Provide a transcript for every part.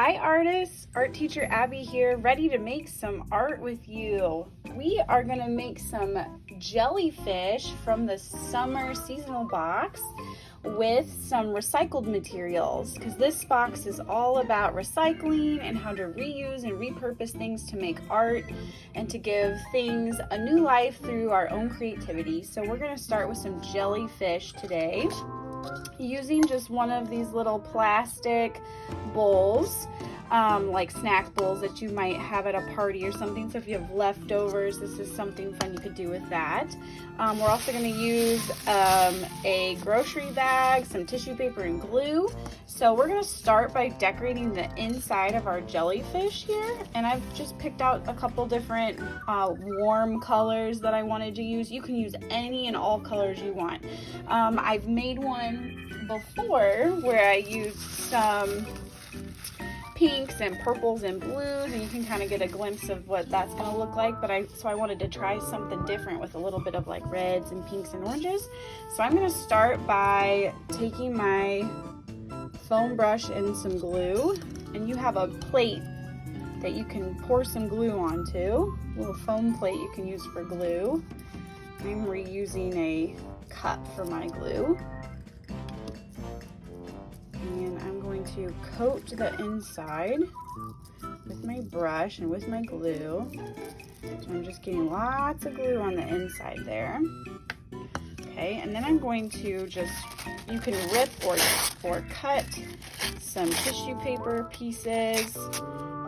Hi artists, art teacher Abby here, ready to make some art with you. We are going to make some jellyfish from the summer seasonal box with some recycled materials, because this box is all about recycling and how to reuse and repurpose things to make art and to give things a new life through our own creativity. So we're going to start with some jellyfish today, using just one of these little plastic bowls, like snack bowls that you might have at a party or something. So if you have leftovers, this is something fun you could do with that. We're also going to use a grocery bag, some tissue paper, and glue. So we're going to start by decorating the inside of our jellyfish here, and I've just picked out a couple different warm colors that I wanted to use. You can use any and all colors you want. I've made one before where I used some pinks and purples and blues, and you can kind of get a glimpse of what that's going to look like, so I wanted to try something different with a little bit of like reds and pinks and oranges. So I'm going to start by taking my foam brush and some glue, and you have a plate that you can pour some glue onto, a little foam plate you can use for glue. I'm reusing a cup for my glue. And I'm going to coat the inside with my brush and with my glue. So I'm just getting lots of glue on the inside there. Okay, and then I'm going to you can rip or cut some tissue paper pieces,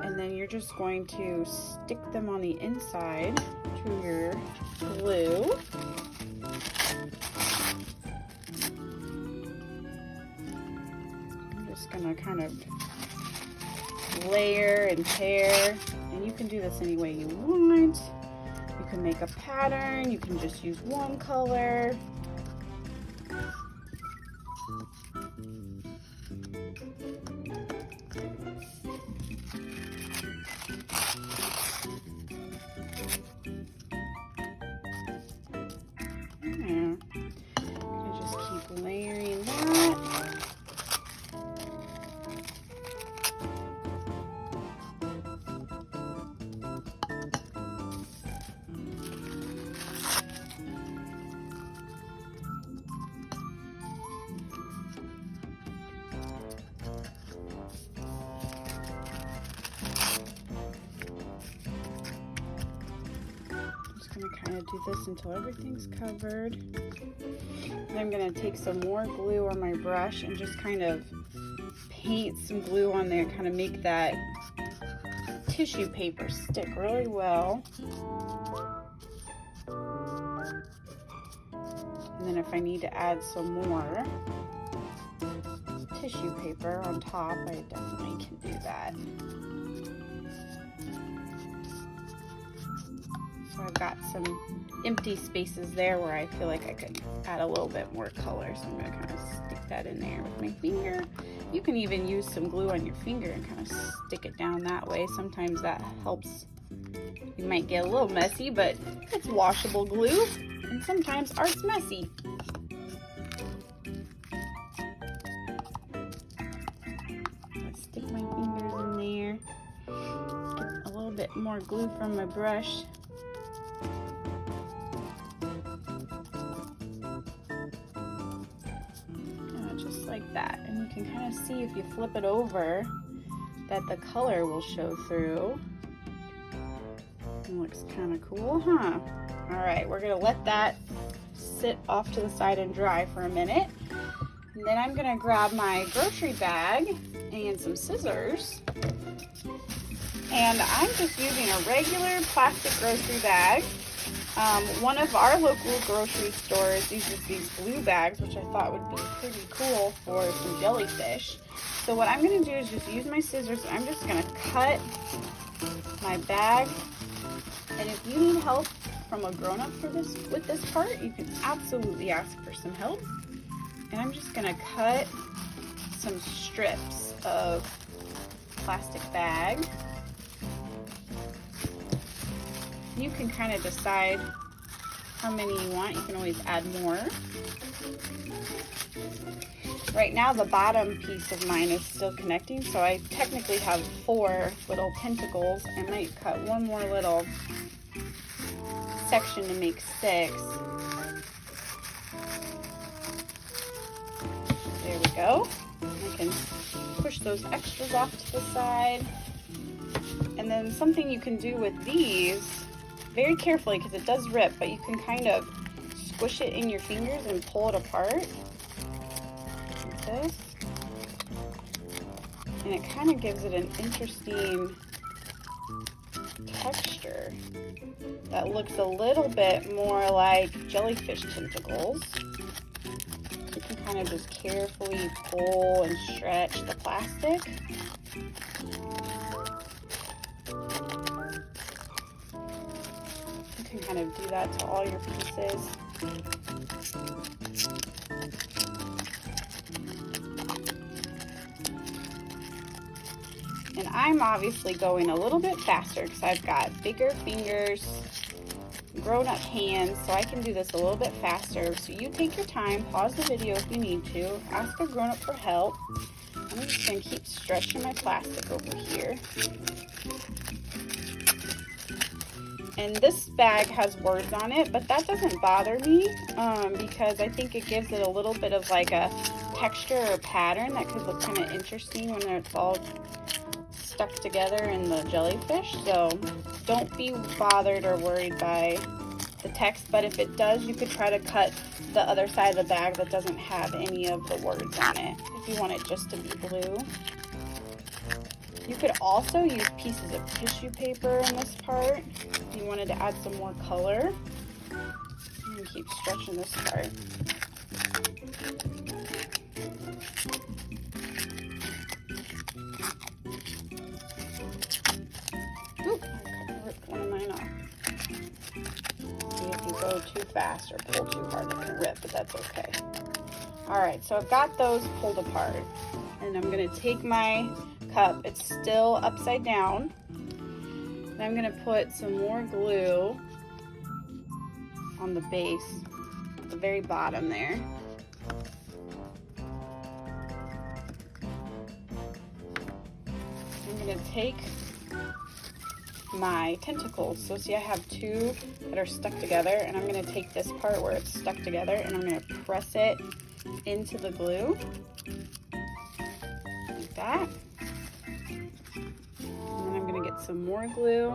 and then you're just going to stick them on the inside to your glue. Gonna kind of layer and tear, and you can do this any way you want. You can make a pattern, you can just use one color. Yeah. Just keep layering that. Kind of do this until everything's covered. Then I'm going to take some more glue on my brush and just kind of paint some glue on there, kind of make that tissue paper stick really well. And then if I need to add some more tissue paper on top, I definitely can do that. So I've got some empty spaces there where I feel like I could add a little bit more color. So I'm going to kind of stick that in there with my finger. You can even use some glue on your finger and kind of stick it down that way. Sometimes that helps. You might get a little messy, but it's washable glue, and sometimes art's messy. Let's stick my fingers in there. Get a little bit more glue from my brush. Like that, and you can kind of see if you flip it over that the color will show through. It looks kind of cool, huh? All right, we're gonna let that sit off to the side and dry for a minute, and then I'm gonna grab my grocery bag and some scissors, and I'm just using a regular plastic grocery bag. One of our local grocery stores uses these glue bags, which I thought would be pretty cool for some jellyfish. So what I'm going to do is just use my scissors, and I'm just going to cut my bag. And if you need help from a grown-up with this part, you can absolutely ask for some help. And I'm just going to cut some strips of plastic bag. You can kind of decide how many you want. You can always add more. Right now the bottom piece of mine is still connecting, so I technically have 4 little tentacles. I might cut one more little section to make 6. There we go. I can push those extras off to the side. And then something you can do with these, very carefully because it does rip, but you can kind of squish it in your fingers and pull it apart like this. And it kind of gives it an interesting texture that looks a little bit more like jellyfish tentacles. You can kind of just carefully pull and stretch the plastic. You can kind of do that to all your pieces. And I'm obviously going a little bit faster because I've got bigger fingers, grown-up hands, so I can do this a little bit faster. So you take your time, pause the video if you need to, ask a grown-up for help. I'm just going to keep stretching my plastic over here. And this bag has words on it, but that doesn't bother me because I think it gives it a little bit of like a texture or pattern that could look kind of interesting when it's all stuck together in the jellyfish. So don't be bothered or worried by the text, but if it does, you could try to cut the other side of the bag that doesn't have any of the words on it if you want it just to be blue. You could also use pieces of tissue paper in this part if you wanted to add some more color. And keep stretching this part. Oop, I ripped one of mine off. See, if you go too fast or pull too hard, it can rip, but that's okay. Alright, so I've got those pulled apart. And I'm going to take my cup, it's still upside down, and I'm going to put some more glue on the base, at the very bottom there. I'm going to take my tentacles, so see I have 2 that are stuck together, and I'm going to take this part where it's stuck together and I'm going to press it into the glue like that. Get some more glue,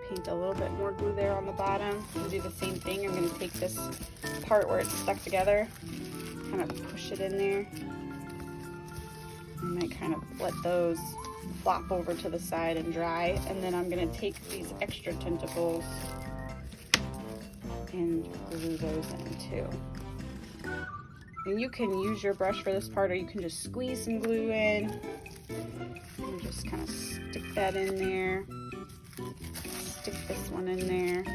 paint a little bit more glue there on the bottom, and do the same thing. I'm going to take this part where it's stuck together, kind of push it in there, and I kind of let those flop over to the side and dry, and then I'm going to take these extra tentacles and glue those in too. And you can use your brush for this part, or you can just squeeze some glue in. And just kind of stick that in there. Stick this one in there.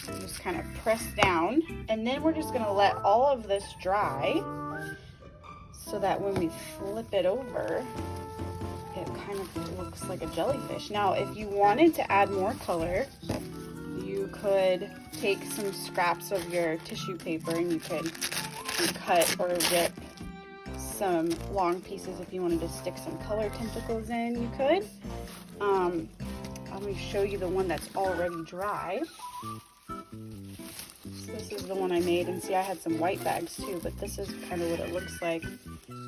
And just kind of press down. And then we're just going to let all of this dry so that when we flip it over, it kind of looks like a jellyfish. Now, if you wanted to add more color, you could take some scraps of your tissue paper and you could cut or rip some long pieces. If you wanted to stick some color tentacles in, you could. Let me show you the one that's already dry. So this is the one I made, and see I had some white bags too, but this is kind of what it looks like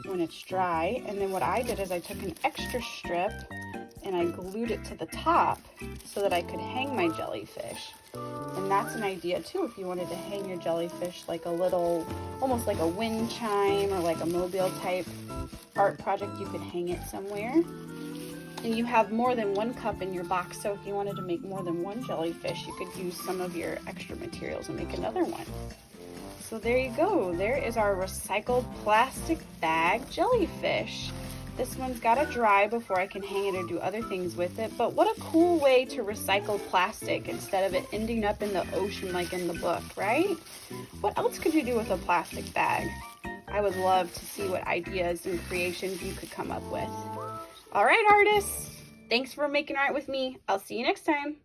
when it's dry. And then what I did is I took an extra strip and I glued it to the top so that I could hang my jellyfish. And that's an idea too, if you wanted to hang your jellyfish like a little, almost like a wind chime or like a mobile type art project, you could hang it somewhere. And you have more than one cup in your box, so if you wanted to make more than one jellyfish, you could use some of your extra materials and make another one. So there you go, there is our recycled plastic bag jellyfish. This one's gotta dry before I can hang it or do other things with it, but what a cool way to recycle plastic instead of it ending up in the ocean like in the book, right? What else could you do with a plastic bag? I would love to see what ideas and creations you could come up with. All right, artists, thanks for making art with me. I'll see you next time.